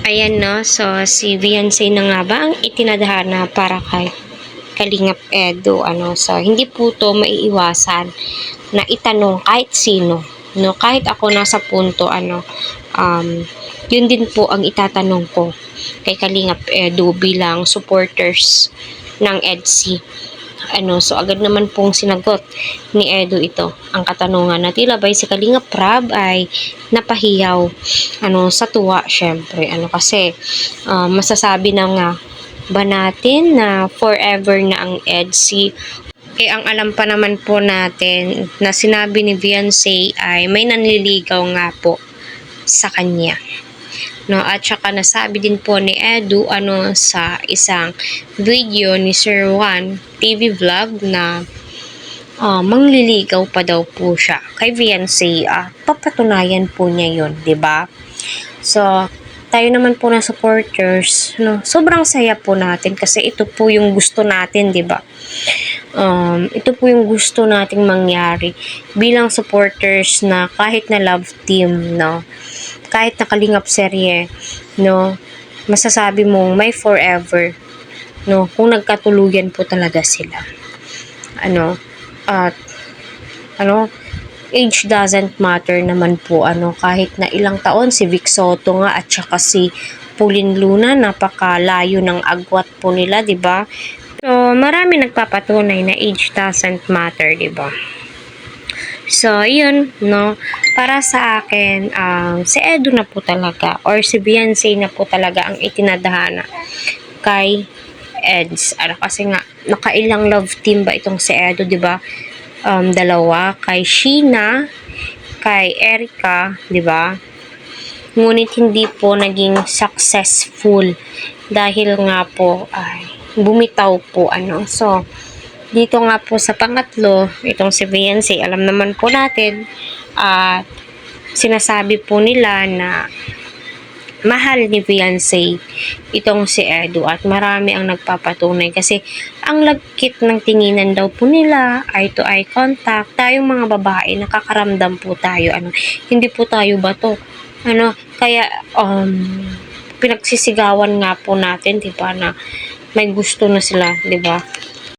Ayan no, so si Beyonce na nga ba ang itinadhana para kay Kalingap Edu, so hindi po to maiiwasan na itanong kahit sino, no, kahit ako nasa punto, yun din po ang itatanong ko kay Kalingap Edu bilang supporters ng EDSI. So agad naman pong sinagot ni Edu ito ang katanungan na tila ba si Kalingap Rab ay napahiyaw sa tuwa syempre kasi masasabi na nga ba natin na forever na ang EDSI. Ang alam pa naman po natin na sinabi ni Beyonce ay may nanliligaw nga po sa kanya. No, at saka nasabi din po ni Edu sa isang video ni Sir Juan TV vlog na mangliligaw pa daw po siya kay Beyonce. Papatunayan po niya yun, 'di ba? So tayo naman po na supporters, no, sobrang saya po natin kasi ito po yung gusto natin, 'di ba? Ito po yung gusto nating mangyari bilang supporters na kahit na love team, no, kahit na Kalingap serye, no, masasabi mong may forever, no, kung nagkatuluyan po talaga sila. Age doesn't matter naman po, kahit na ilang taon si Vic Soto nga at saka si Pauline Luna, napakalayo ng agwat po nila, 'di ba? So marami nagpapatunay na age doesn't matter, 'di ba? So, yun, no, para sa akin, si Edu na po talaga or si Beyonce na po talaga ang itinadhana kay Eds. Kasi nga, nakailang love team ba itong si Edu, di ba? Dalawa, kay Sheena, kay Erica, di ba? Ngunit hindi po naging successful dahil nga po ay bumitaw po, So, dito nga po sa pangatlo, itong si Beyonce, alam naman po natin at sinasabi po nila na mahal ni Beyonce itong si Edu at marami ang nagpapatunay kasi ang lagkit ng tinginan daw po nila, eye to eye contact. Tayong mga babae, nakakaramdam po tayo, hindi po tayo bato, kaya pinagsisigawan nga po natin, 'di ba, na may gusto na sila, 'di ba?